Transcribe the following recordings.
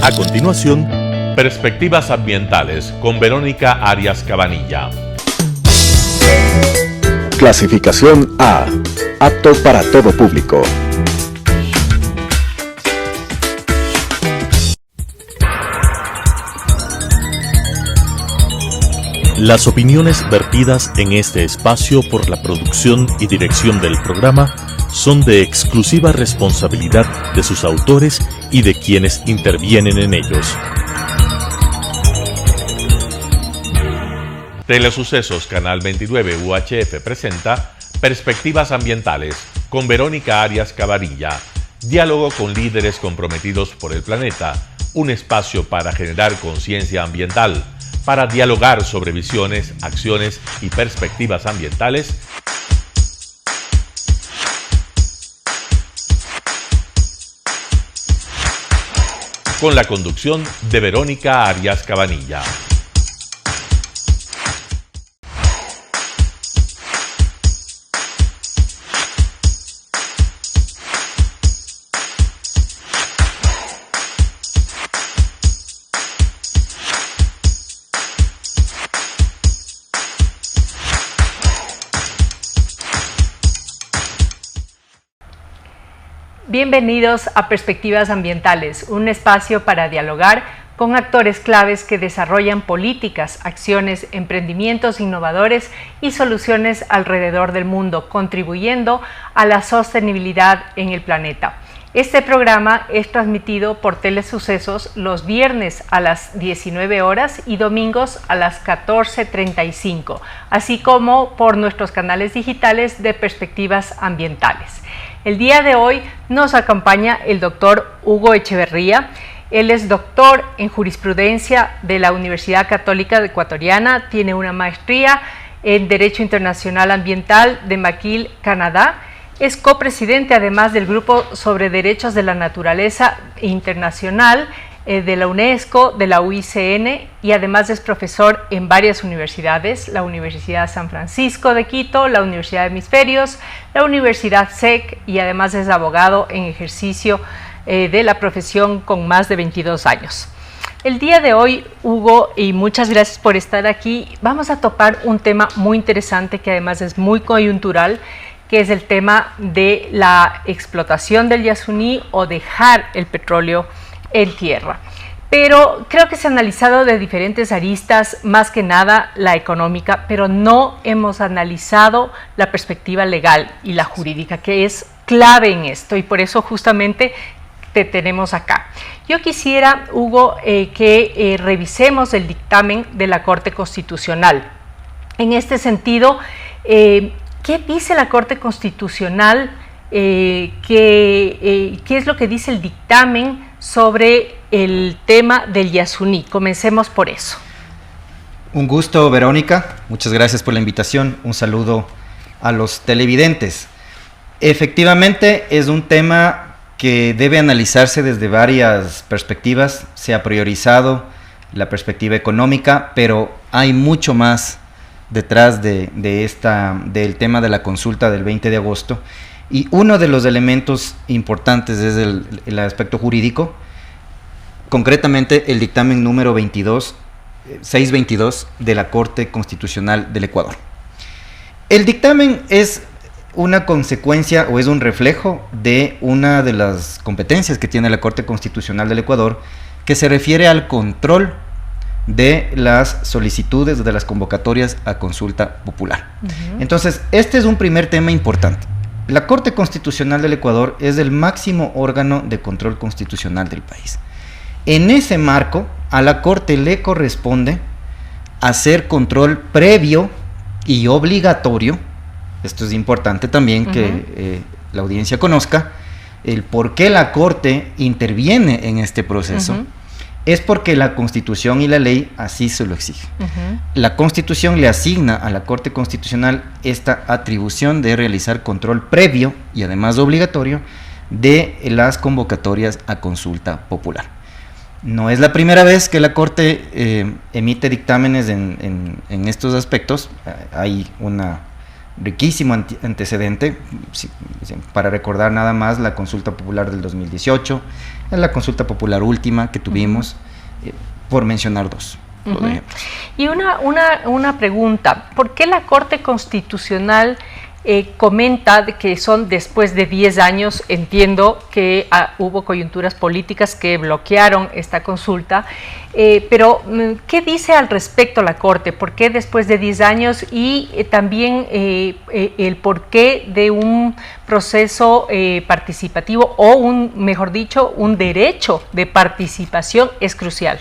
A continuación, Perspectivas Ambientales con Verónica Arias Cabanilla. Clasificación A. Apto para todo público. Las opiniones vertidas en este espacio por la producción y dirección del programa son de exclusiva responsabilidad de sus autores y de quienes intervienen en ellos. Telesucesos Canal 29 UHF presenta Perspectivas Ambientales con Verónica Arias Cabanilla. Diálogo con líderes comprometidos por el planeta. Un espacio para generar conciencia ambiental, para dialogar sobre visiones, acciones y perspectivas ambientales. Con la conducción de Verónica Arias Cabanilla. Bienvenidos a Perspectivas Ambientales, un espacio para dialogar con actores claves que desarrollan políticas, acciones, emprendimientos innovadores y soluciones alrededor del mundo, contribuyendo a la sostenibilidad en el planeta. Este programa es transmitido por Telesucesos los viernes a las 19 horas y domingos a las 14:35, así como por nuestros canales digitales de Perspectivas Ambientales. El día de hoy nos acompaña el doctor Hugo Echeverría. Él es doctor en jurisprudencia de la Universidad Católica Ecuatoriana, tiene una maestría en Derecho Internacional Ambiental de McGill, Canadá. Es copresidente además del Grupo sobre Derechos de la Naturaleza Internacional de la UNESCO, de la UICN, y además es profesor en varias universidades, la Universidad San Francisco de Quito, la Universidad de Hemisferios, la Universidad SEC, y además es abogado en ejercicio de la profesión con más de 22 años. El día de hoy, Hugo, y muchas gracias por estar aquí, vamos a topar un tema muy interesante que además es muy coyuntural, que es el tema de la explotación del Yasuní o dejar el petróleo en tierra. Pero creo que se ha analizado de diferentes aristas, más que nada la económica, pero no hemos analizado la perspectiva legal y la jurídica, que es clave en esto, y por eso justamente te tenemos acá. Yo quisiera, Hugo, que revisemos el dictamen de la Corte Constitucional. En este sentido, ¿qué dice la Corte Constitucional? ¿Qué es lo que dice el dictamen sobre el tema del Yasuní? Comencemos por eso. Un gusto, Verónica. Muchas gracias por la invitación. Un saludo a los televidentes. Efectivamente, es un tema que debe analizarse desde varias perspectivas. Se ha priorizado la perspectiva económica, pero hay mucho más detrás del tema de la consulta del 20 de agosto. Y uno de los elementos importantes es el aspecto jurídico, concretamente el dictamen número 622 de la Corte Constitucional del Ecuador. El dictamen es una consecuencia o es un reflejo de una de las competencias que tiene la Corte Constitucional del Ecuador, que se refiere al control de las solicitudes, de las convocatorias a consulta popular. Entonces, este es un primer tema importante. La Corte Constitucional del Ecuador es el máximo órgano de control constitucional del país. En ese marco, a la Corte le corresponde hacer control previo y obligatorio. Esto es importante también que la audiencia conozca el por qué la Corte interviene en este proceso. Es porque la Constitución y la ley así se lo exigen. La Constitución le asigna a la Corte Constitucional esta atribución de realizar control previo y además obligatorio de las convocatorias a consulta popular. No es la primera vez que la Corte emite dictámenes en estos aspectos. Hay una riquísimo antecedente, para recordar nada más la consulta popular del 2018, la consulta popular última que tuvimos, por mencionar dos ejemplos. Y una pregunta, ¿por qué la Corte Constitucional comenta que son después de 10 años? Entiendo que hubo coyunturas políticas que bloquearon esta consulta, pero ¿qué dice al respecto la Corte? ¿Por qué después de 10 años? Y también el porqué de un proceso participativo o mejor dicho, un derecho de participación es crucial.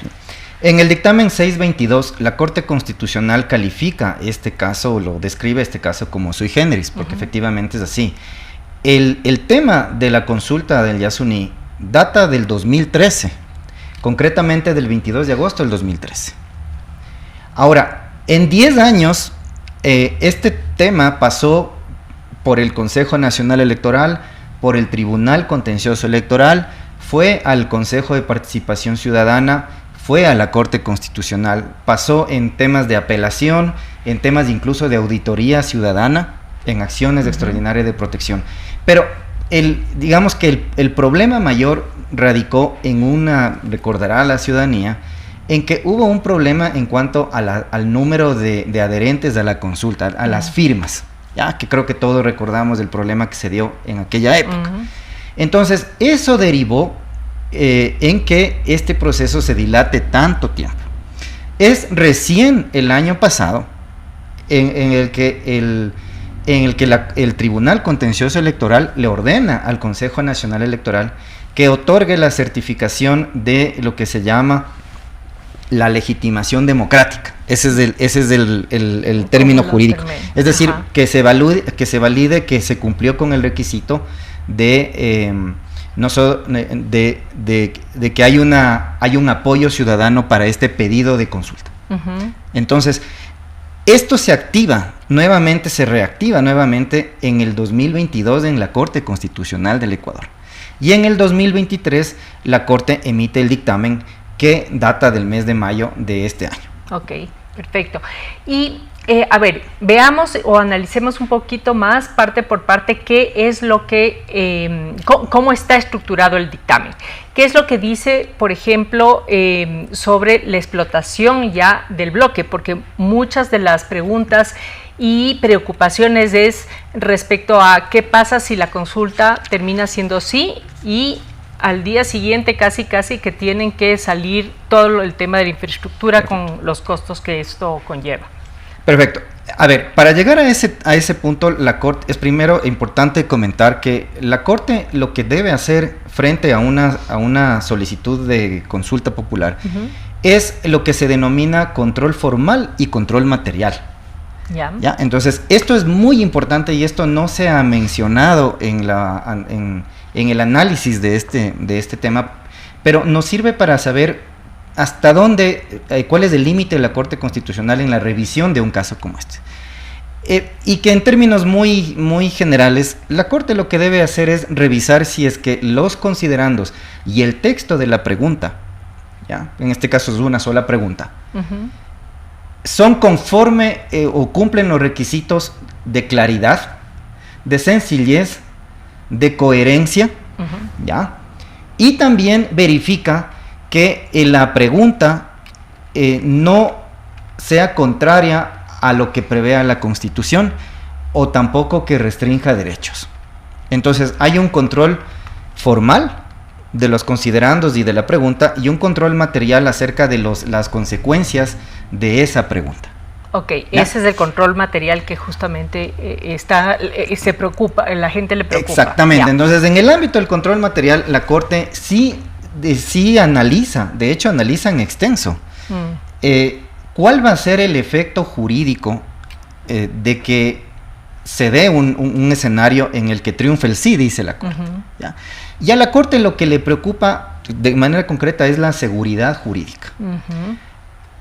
En el dictamen 622, la Corte Constitucional califica este caso, o lo describe este caso como sui generis, porque efectivamente es así. El tema de la consulta del Yasuní data del 2013, concretamente del 22 de agosto del 2013. Ahora, en 10 años, este tema pasó por el Consejo Nacional Electoral, por el Tribunal Contencioso Electoral, fue al Consejo de Participación Ciudadana, fue a la Corte Constitucional, pasó en temas de apelación, en temas incluso de auditoría ciudadana, en acciones extraordinarias de protección. Pero digamos que el problema mayor radicó en recordará a la ciudadanía, en que hubo un problema en cuanto al número de adherentes a la consulta, a las firmas, ya que creo que todos recordamos el problema que se dio en aquella época. Entonces, eso derivó en que este proceso se dilate tanto tiempo. Es recién el año pasado en el que el Tribunal Contencioso Electoral le ordena al Consejo Nacional Electoral que otorgue la certificación de lo que se llama la legitimación democrática. Ese es el término jurídico. Es decir, que se valide que se cumplió con el requisito de que hay un apoyo ciudadano para este pedido de consulta. Entonces, esto se reactiva nuevamente en el 2022 en la Corte Constitucional del Ecuador. Y en el 2023 la Corte emite el dictamen que data del mes de mayo de este año. Ok, perfecto. Y a ver, veamos o analicemos un poquito más parte por parte qué es lo que, cómo está estructurado el dictamen. ¿Qué es lo que dice, por ejemplo, sobre la explotación ya del bloque? Porque muchas de las preguntas y preocupaciones es respecto a qué pasa si la consulta termina siendo sí y al día siguiente casi que tienen que salir todo el tema de la infraestructura con los costos que esto conlleva. Perfecto. A ver, para llegar a ese punto, la Corte, es primero importante comentar que la Corte lo que debe hacer frente a una solicitud de consulta popular es lo que se denomina control formal y control material. ¿Ya? Entonces, esto es muy importante y esto no se ha mencionado en el análisis de este tema, pero nos sirve para saber hasta dónde, cuál es el límite de la Corte Constitucional en la revisión de un caso como este. Y que en términos muy, muy generales, la Corte lo que debe hacer es revisar si es que los considerandos y el texto de la pregunta, ¿ya? En este caso es una sola pregunta, son conforme o cumplen los requisitos de claridad, de sencillez, de coherencia, ¿ya? Y también verifica que la pregunta no sea contraria a lo que prevea la Constitución o tampoco que restrinja derechos. Entonces hay un control formal de los considerandos y de la pregunta y un control material acerca de las consecuencias de esa pregunta. Ok, ¿ya? Ese es el control material que justamente se preocupa, la gente le preocupa. Exactamente, entonces en el ámbito del control material la Corte sí analiza, de hecho analiza en extenso, cuál va a ser el efecto jurídico de que se dé un escenario en el que triunfe el sí, dice la Corte. ¿Ya? Y a la Corte lo que le preocupa de manera concreta es la seguridad jurídica.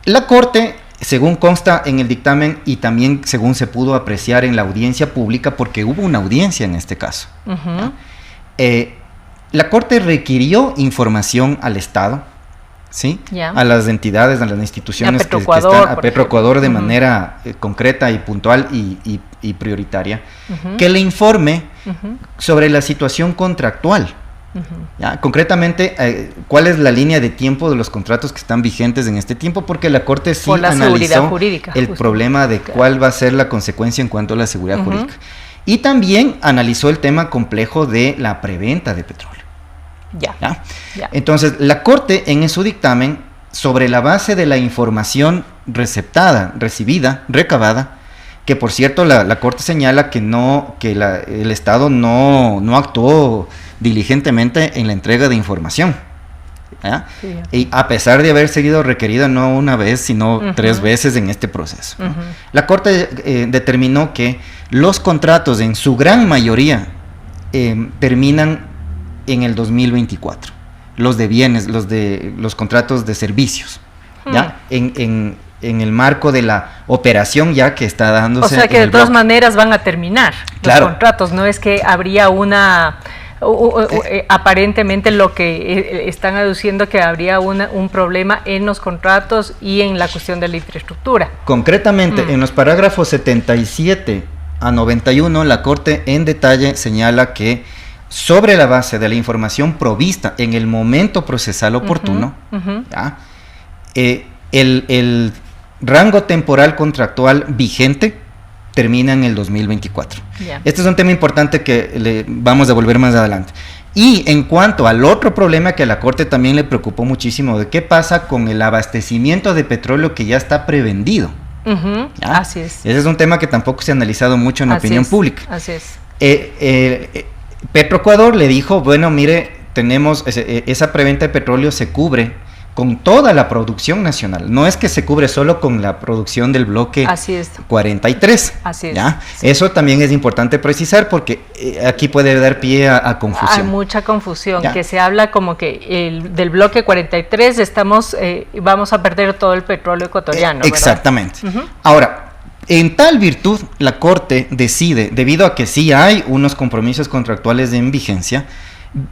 La Corte, según consta en el dictamen y también según se pudo apreciar en la audiencia pública, porque hubo una audiencia en este caso, la Corte requirió información al Estado ¿sí? Ya. A las entidades, a las instituciones que Petroecuador, están, a por Petroecuador de ejemplo. manera concreta y puntual y prioritaria, que le informe sobre la situación contractual. ¿Ya? Concretamente, ¿cuál es la línea de tiempo de los contratos que están vigentes en este tiempo? Porque la Corte sí Por la seguridad analizó jurídica, el problema de cuál va a ser la consecuencia en cuanto a la seguridad jurídica. Y también analizó el tema complejo de la preventa de petróleo. Ya. Entonces, la Corte en su dictamen, sobre la base de la información recabada, que por cierto la Corte señala que el Estado no actuó diligentemente en la entrega de información, ¿ya? Sí. Y a pesar de haber sido requerida no una vez, sino 3 veces en este proceso, ¿no? La Corte determinó que los contratos en su gran mayoría terminan en el 2024, los de bienes, los contratos de servicios, ¿ya? En el marco de la operación ya que está dándose. O sea que de todas maneras van a terminar claro. Los contratos, no es que habría aparentemente lo que están aduciendo que habría un problema en los contratos y en la cuestión de la infraestructura. Concretamente, en los parágrafos 77 a 91, la Corte en detalle señala que sobre la base de la información provista en el momento procesal oportuno, ¿ya? El rango temporal contractual vigente termina en el 2024. Yeah. Este es un tema importante que le vamos a volver más adelante. Y en cuanto al otro problema que a la Corte también le preocupó muchísimo, de qué pasa con el abastecimiento de petróleo que ya está prevendido. Así es. Ese es un tema que tampoco se ha analizado mucho en la opinión pública. Así es. Petroecuador le dijo, bueno, mire, tenemos esa preventa de petróleo se cubre con toda la producción nacional, no es que se cubre solo con la producción del bloque 43. Así es. ¿Ya? Sí. Eso también es importante precisar porque aquí puede dar pie a confusión. Hay mucha confusión, ¿ya? Que se habla como que del bloque 43 vamos a perder todo el petróleo ecuatoriano. Exactamente. Ahora, en tal virtud, la Corte decide, debido a que sí hay unos compromisos contractuales en vigencia,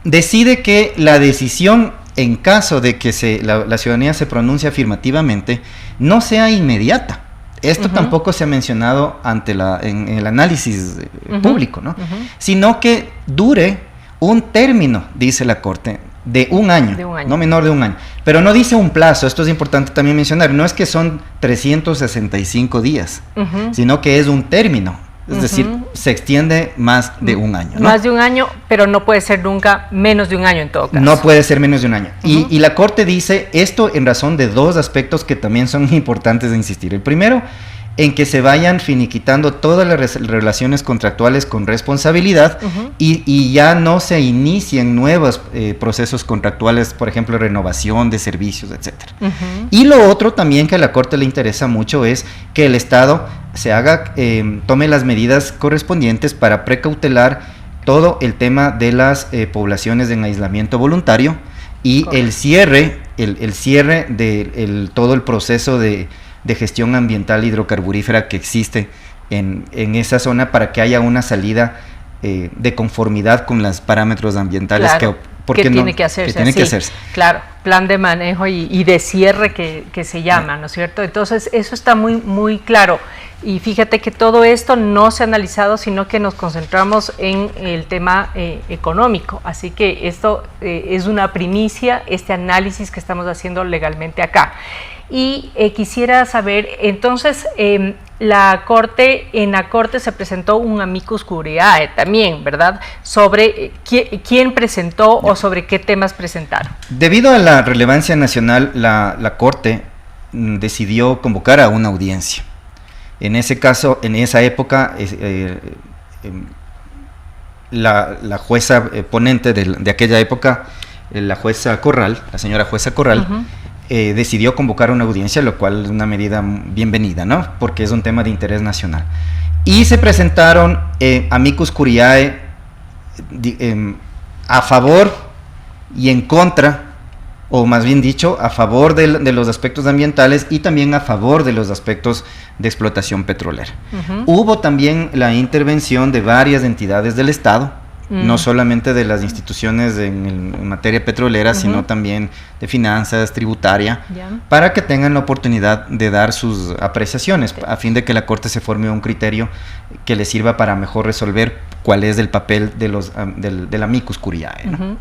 decide que la decisión, en caso de que la ciudadanía se pronuncie afirmativamente, no sea inmediata. Esto tampoco se ha mencionado en el análisis público, ¿no? Sino que dure un término, dice la Corte, de un año, no menor de un año. Pero no dice un plazo, esto es importante también mencionar, no es que son 365 días, sino que es un término. Es decir, se extiende más de un año, ¿no? Más de un año, pero no puede ser nunca menos de un año en todo caso. No puede ser menos de un año. Y la Corte dice esto en razón de 2 aspectos que también son importantes de insistir. El primero, en que se vayan finiquitando todas las relaciones contractuales con responsabilidad y ya no se inicien nuevos procesos contractuales, por ejemplo, renovación de servicios, etcétera. Y lo otro también que a la Corte le interesa mucho es que el Estado tome las medidas correspondientes para precautelar todo el tema de las poblaciones en aislamiento voluntario y el cierre de todo el proceso de gestión ambiental hidrocarburífera que existe en esa zona para que haya una salida de conformidad con los parámetros ambientales que tiene que hacerse. Claro, plan de manejo y de cierre que se llama, ¿no es cierto? Entonces eso está muy, muy claro. Y fíjate que todo esto no se ha analizado, sino que nos concentramos en el tema económico. Así que esto es una primicia, este análisis que estamos haciendo legalmente acá. Y quisiera saber, entonces, en la Corte se presentó un amicus curiae también, ¿verdad? Sobre quién presentó o sobre qué temas presentaron. Debido a la relevancia nacional, la Corte decidió convocar a una audiencia. En ese caso, en esa época, la jueza ponente de aquella época, la jueza Corral, la señora jueza Corral, decidió convocar una audiencia, lo cual es una medida bienvenida, ¿no? Porque es un tema de interés nacional. Y se presentaron amicus curiae a favor y en contra, o más bien dicho, a favor de los aspectos ambientales y también a favor de los aspectos de explotación petrolera. Hubo también la intervención de varias entidades del Estado, no solamente de las instituciones en materia petrolera, sino también de finanzas, tributaria, para que tengan la oportunidad de dar sus apreciaciones, a fin de que la Corte se forme un criterio que le sirva para mejor resolver cuál es el papel de la amicus curiae, ¿no?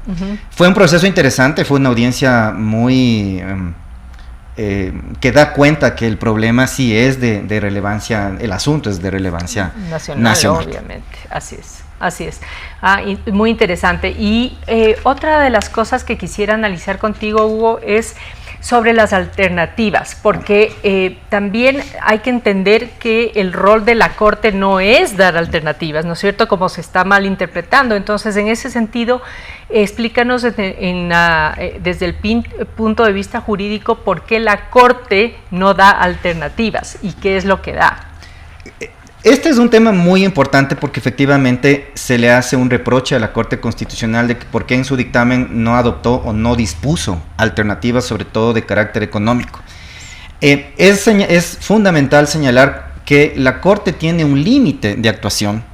Fue un proceso interesante, fue una audiencia muy... que da cuenta que el problema sí es de relevancia, el asunto es de relevancia nacional. Obviamente, así es. Muy interesante. Y otra de las cosas que quisiera analizar contigo, Hugo, es sobre las alternativas, porque también hay que entender que el rol de la Corte no es dar alternativas, ¿no es cierto?, como se está malinterpretando. Entonces, en ese sentido, explícanos desde el punto de vista jurídico por qué la Corte no da alternativas y qué es lo que da. Este es un tema muy importante porque efectivamente se le hace un reproche a la Corte Constitucional de que por qué en su dictamen no adoptó o no dispuso alternativas, sobre todo de carácter económico. Es fundamental señalar que la Corte tiene un límite de actuación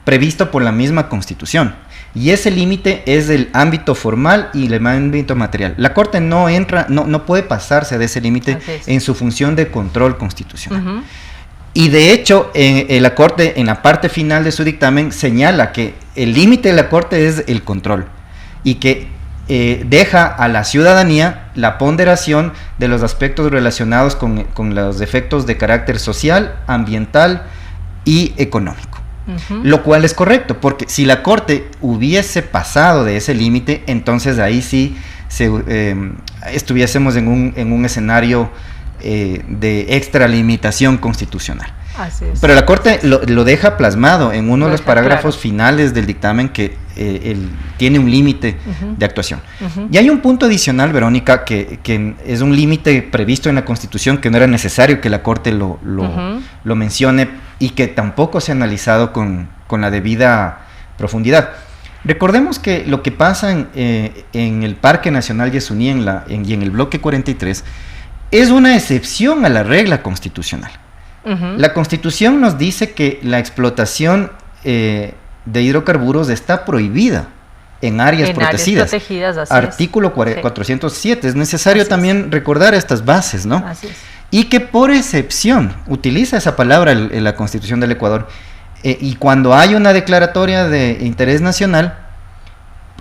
previsto por la misma Constitución, y ese límite es el ámbito formal y el ámbito material. La Corte no puede pasarse de ese límite en su función de control constitucional. Y de hecho, la Corte, en la parte final de su dictamen, señala que el límite de la Corte es el control y que deja a la ciudadanía la ponderación de los aspectos relacionados con los efectos de carácter social, ambiental y económico. Lo cual es correcto, porque si la Corte hubiese pasado de ese límite, entonces ahí sí estuviésemos en un escenario de extralimitación constitucional. Así es. Pero la Corte lo deja plasmado en uno de los parágrafos finales del dictamen que tiene un límite de actuación. Y hay un punto adicional, Verónica, que es un límite previsto en la Constitución que no era necesario que la Corte lo mencione y que tampoco se ha analizado con la debida profundidad. Recordemos que lo que pasa en el Parque Nacional Yasuní y en el bloque 43 es una excepción a la regla constitucional. La Constitución nos dice que la explotación de hidrocarburos está prohibida en áreas protegidas. Artículo 407. Es necesario también recordar estas bases, ¿no? Así es. Y que por excepción, utiliza esa palabra en la Constitución del Ecuador, y cuando hay una declaratoria de interés nacional,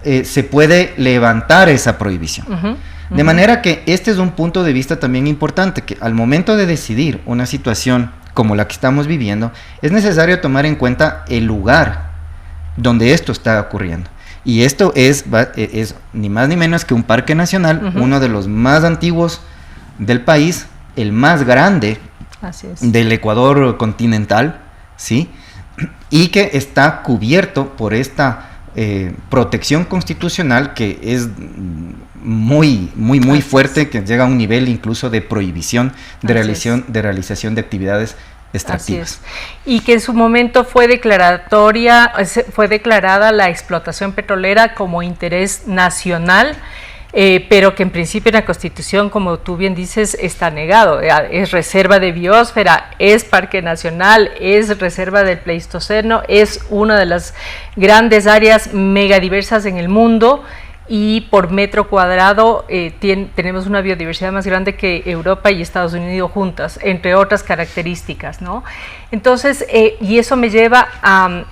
se puede levantar esa prohibición. De manera que este es un punto de vista también importante, que al momento de decidir una situación como la que estamos viviendo, es necesario tomar en cuenta el lugar donde esto está ocurriendo. Y esto es ni más ni menos que un parque nacional, uno de los más antiguos del país, el más grande del Ecuador continental, ¿sí? Y que está cubierto por esta protección constitucional que es muy fuerte, que llega a un nivel incluso de prohibición de realización de actividades extractivas. Y que en su momento fue declarada la explotación petrolera como interés nacional, pero que en principio en la Constitución, como tú bien dices, está negado. Es reserva de biosfera, es parque nacional, es reserva del Pleistoceno, es una de las grandes áreas megadiversas en el mundo, y por metro cuadrado tenemos una biodiversidad más grande que Europa y Estados Unidos juntas, entre otras características, ¿no? Entonces, y eso me lleva a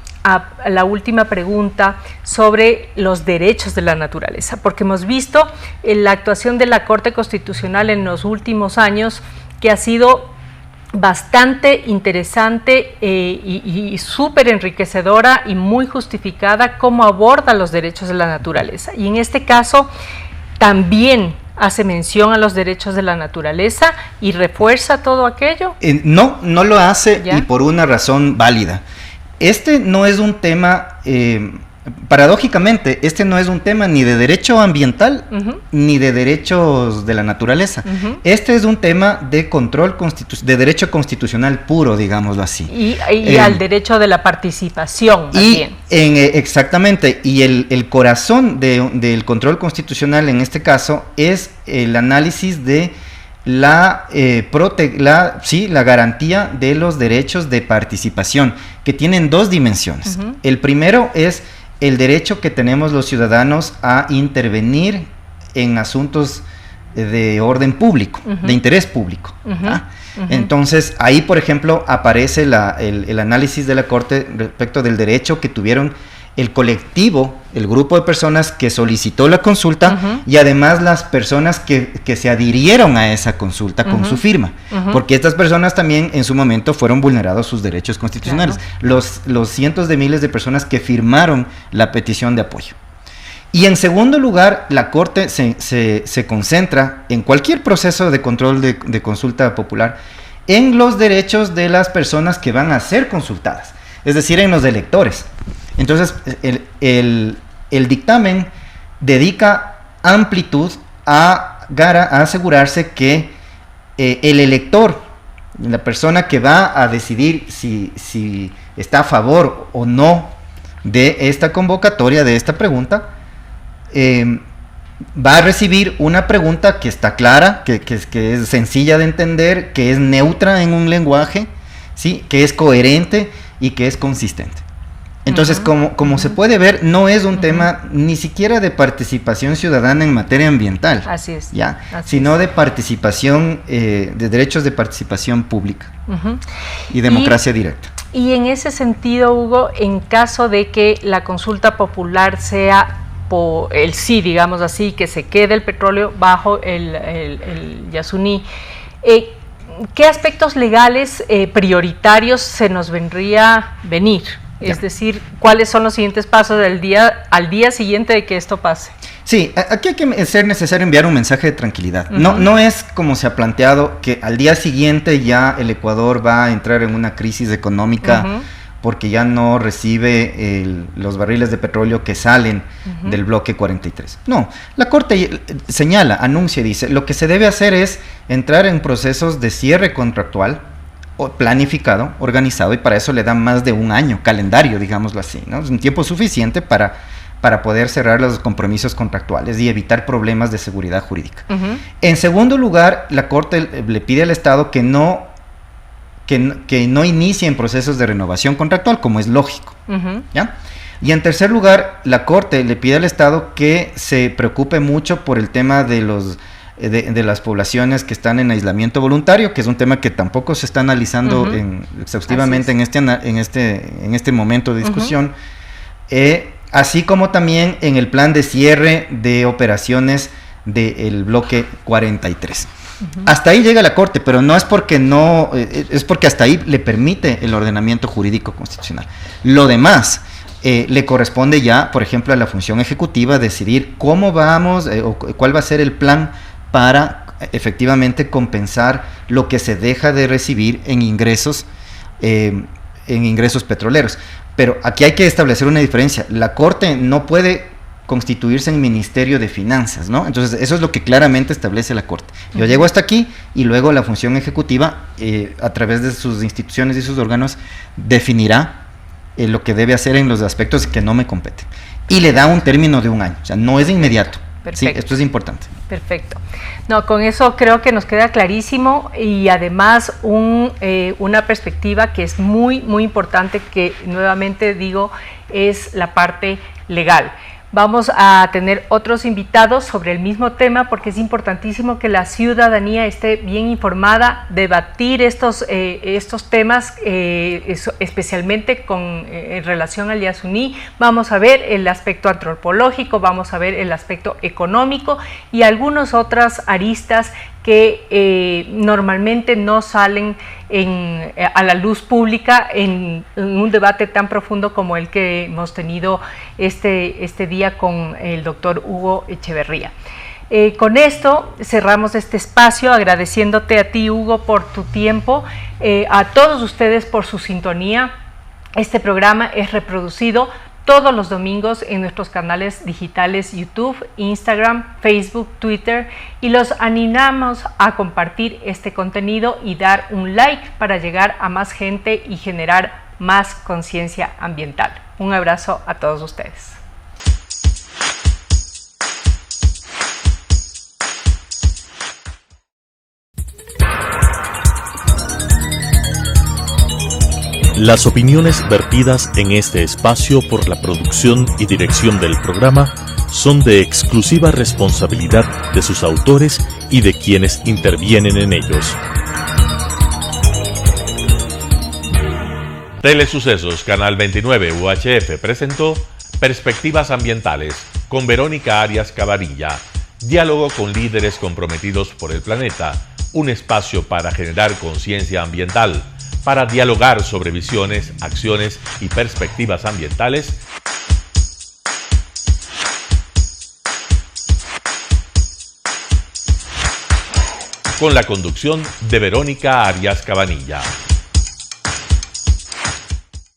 la última pregunta sobre los derechos de la naturaleza, porque hemos visto la actuación de la Corte Constitucional en los últimos años, que ha sido bastante interesante y súper enriquecedora y muy justificada cómo aborda los derechos de la naturaleza. Y en este caso también hace mención a los derechos de la naturaleza y refuerza todo aquello. No lo hace. ¿Ya? Y por una razón válida. Este no es un tema, paradójicamente, este no es un tema ni de derecho ambiental ni de derechos de la naturaleza. Este es un tema de control de derecho constitucional puro, digámoslo así. Y al derecho de la participación también. Exactamente, y el corazón del control constitucional en este caso es el análisis de la garantía de los derechos de participación, que tienen dos dimensiones. El primero es el derecho que tenemos los ciudadanos a intervenir en asuntos de orden público, de interés público. Entonces, ahí, por ejemplo, aparece el análisis de la Corte respecto del derecho que tuvieron el colectivo, el grupo de personas que solicitó la consulta y además las personas que se adhirieron a esa consulta con su firma, porque estas personas también en su momento fueron vulnerados sus derechos constitucionales, los cientos de miles de personas que firmaron la petición de apoyo. Y en segundo lugar, la Corte se concentra en cualquier proceso de control de consulta popular en los derechos de las personas que van a ser consultadas, es decir, en los electores. Entonces, el dictamen dedica amplitud a asegurarse que el elector, la persona que va a decidir si está a favor o no de esta convocatoria, de esta pregunta, va a recibir una pregunta que está clara, que es sencilla de entender, que es neutra en un lenguaje, ¿sí? Que es coherente y que es consistente. Entonces, como se puede ver, no es un tema ni siquiera de participación ciudadana en materia ambiental. Así es. ¿Ya? Así sino es. de participación, de derechos de participación pública y democracia directa. Y en ese sentido, Hugo, en caso de que la consulta popular sea por el sí, digamos así, que se quede el petróleo bajo el Yasuní, ¿qué aspectos legales prioritarios se nos vendría a venir? Es decir, ¿cuáles son los siguientes pasos al día siguiente de que esto pase? Sí, aquí hay que ser necesario enviar un mensaje de tranquilidad. No es como se ha planteado que al día siguiente ya el Ecuador va a entrar en una crisis económica porque ya no recibe los barriles de petróleo que salen del bloque 43. No, la Corte señala, anuncia y dice, lo que se debe hacer es entrar en procesos de cierre contractual planificado, organizado, y para eso le dan más de un año, calendario, digámoslo así, ¿no? Es un tiempo suficiente para poder cerrar los compromisos contractuales y evitar problemas de seguridad jurídica. En segundo lugar, la Corte le pide al Estado que no inicien procesos de renovación contractual, como es lógico, ¿ya? Y en tercer lugar, la Corte le pide al Estado que se preocupe mucho por el tema de las poblaciones que están en aislamiento voluntario, que es un tema que tampoco se está analizando exhaustivamente en este momento de discusión, así como también en el plan de cierre de operaciones del bloque 43. Hasta ahí llega la Corte, pero no es porque es porque hasta ahí le permite el ordenamiento jurídico constitucional. Lo demás le corresponde ya, por ejemplo, a la función ejecutiva decidir cómo vamos o cuál va a ser el plan para efectivamente compensar lo que se deja de recibir en ingresos petroleros. Pero aquí hay que establecer una diferencia. La Corte no puede constituirse en Ministerio de Finanzas, ¿no? Entonces, eso es lo que claramente establece la Corte. Yo llego hasta aquí y luego la función ejecutiva, a través de sus instituciones y sus órganos, definirá lo que debe hacer en los aspectos que no me competen. Y le da un término de un año, o sea, no es de inmediato. Perfecto. Sí, esto es importante. Perfecto. No, con eso creo que nos queda clarísimo y además una perspectiva que es muy, muy importante, que nuevamente digo, es la parte legal. Vamos a tener otros invitados sobre el mismo tema porque es importantísimo que la ciudadanía esté bien informada, debatir estos temas, especialmente en relación al Yasuní. Vamos a ver el aspecto antropológico, vamos a ver el aspecto económico y algunas otras aristas que normalmente no salen a la luz pública en un debate tan profundo como el que hemos tenido este día con el doctor Hugo Echeverría. Con esto cerramos este espacio, agradeciéndote a ti, Hugo, por tu tiempo, a todos ustedes por su sintonía. Este programa es reproducido todos los domingos en nuestros canales digitales YouTube, Instagram, Facebook, Twitter, y los animamos a compartir este contenido y dar un like para llegar a más gente y generar más conciencia ambiental. Un abrazo a todos ustedes. Las opiniones vertidas en este espacio por la producción y dirección del programa son de exclusiva responsabilidad de sus autores y de quienes intervienen en ellos. Telesucesos Canal 29 UHF presentó Perspectivas Ambientales con Verónica Arias Cabanilla. Diálogo con líderes comprometidos por el planeta. Un espacio para generar conciencia ambiental, para dialogar sobre visiones, acciones y perspectivas ambientales. Con la conducción de Verónica Arias Cabanilla.